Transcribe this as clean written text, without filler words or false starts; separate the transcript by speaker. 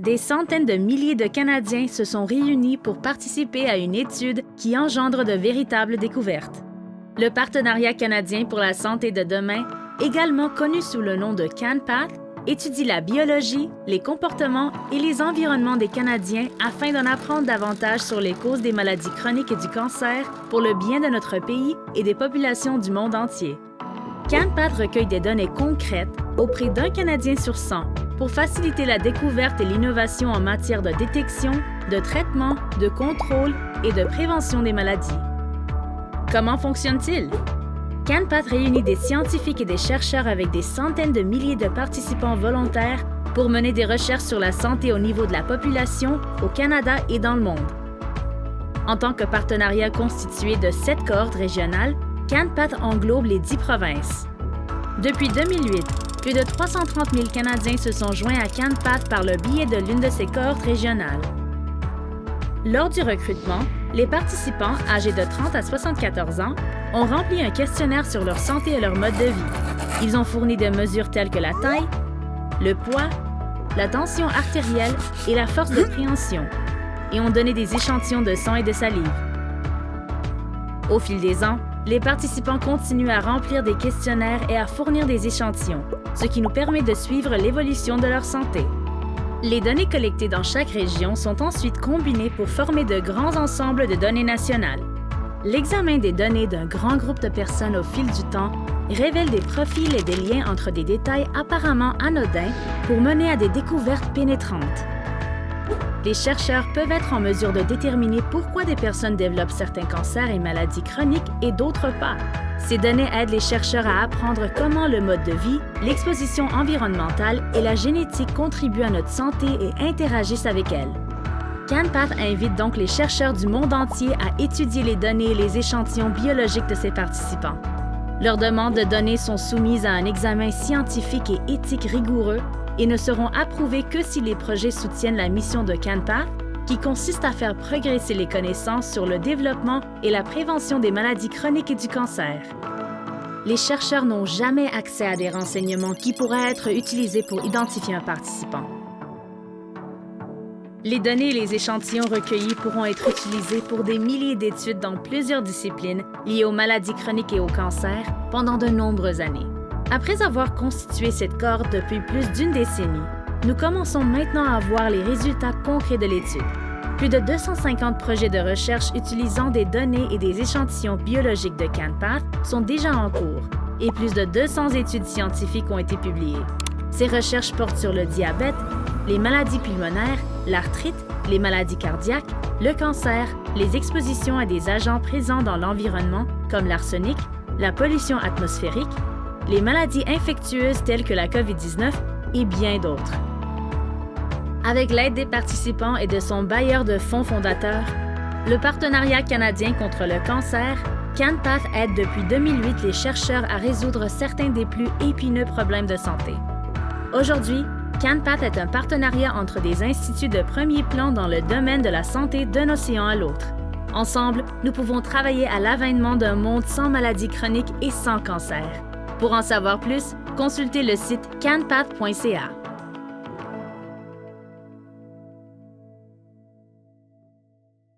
Speaker 1: des centaines de milliers de Canadiens se sont réunis pour participer à une étude qui engendre de véritables découvertes. Le Partenariat canadien pour la santé de demain, également connu sous le nom de CanPath, étudie la biologie, les comportements et les environnements des Canadiens afin d'en apprendre davantage sur les causes des maladies chroniques et du cancer pour le bien de notre pays et des populations du monde entier. CanPath recueille des données concrètes auprès d'un Canadien sur 100 pour faciliter la découverte et l'innovation en matière de détection, de traitement, de contrôle et de prévention des maladies. Comment fonctionne-t-il? CanPath réunit des scientifiques et des chercheurs avec des centaines de milliers de participants volontaires pour mener des recherches sur la santé au niveau de la population au Canada et dans le monde. En tant que partenariat constitué de 7 cohortes régionales, CanPath englobe les 10 provinces. Depuis 2008, plus de 330 000 Canadiens se sont joints à CanPath par le biais de l'une de ces cohortes régionales. Lors du recrutement, les participants, âgés de 30 à 74 ans, ont rempli un questionnaire sur leur santé et leur mode de vie. Ils ont fourni des mesures telles que la taille, le poids, la tension artérielle et la force de préhension, et ont donné des échantillons de sang et de salive. Au fil des ans, les participants continuent à remplir des questionnaires et à fournir des échantillons, ce qui nous permet de suivre l'évolution de leur santé. Les données collectées dans chaque région sont ensuite combinées pour former de grands ensembles de données nationales. L'examen des données d'un grand groupe de personnes au fil du temps révèle des profils et des liens entre des détails apparemment anodins pour mener à des découvertes pénétrantes. Les chercheurs peuvent être en mesure de déterminer pourquoi des personnes développent certains cancers et maladies chroniques et d'autres pas. Ces données aident les chercheurs à apprendre comment le mode de vie, l'exposition environnementale et la génétique contribuent à notre santé et interagissent avec elle. CanPath invite donc les chercheurs du monde entier à étudier les données et les échantillons biologiques de ses participants. Leurs demandes de données sont soumises à un examen scientifique et éthique rigoureux et ne seront approuvées que si les projets soutiennent la mission de CanPath, qui consiste à faire progresser les connaissances sur le développement et la prévention des maladies chroniques et du cancer. Les chercheurs n'ont jamais accès à des renseignements qui pourraient être utilisés pour identifier un participant. Les données et les échantillons recueillis pourront être utilisés pour des milliers d'études dans plusieurs disciplines liées aux maladies chroniques et au cancer pendant de nombreuses années. Après avoir constitué cette cohorte depuis plus d'une décennie, nous commençons maintenant à voir les résultats concrets de l'étude. Plus de 250 projets de recherche utilisant des données et des échantillons biologiques de CanPath sont déjà en cours et plus de 200 études scientifiques ont été publiées. Ces recherches portent sur le diabète, les maladies pulmonaires, l'arthrite, les maladies cardiaques, le cancer, les expositions à des agents présents dans l'environnement comme l'arsenic, la pollution atmosphérique, les maladies infectieuses telles que la COVID-19 et bien d'autres. Avec l'aide des participants et de son bailleur de fonds fondateur, le Partenariat canadien contre le cancer, CanPath aide depuis 2008 les chercheurs à résoudre certains des plus épineux problèmes de santé. Aujourd'hui, CanPath est un partenariat entre des instituts de premier plan dans le domaine de la santé d'un océan à l'autre. Ensemble, nous pouvons travailler à l'avènement d'un monde sans maladies chroniques et sans cancer. Pour en savoir plus, consultez le site canpath.ca.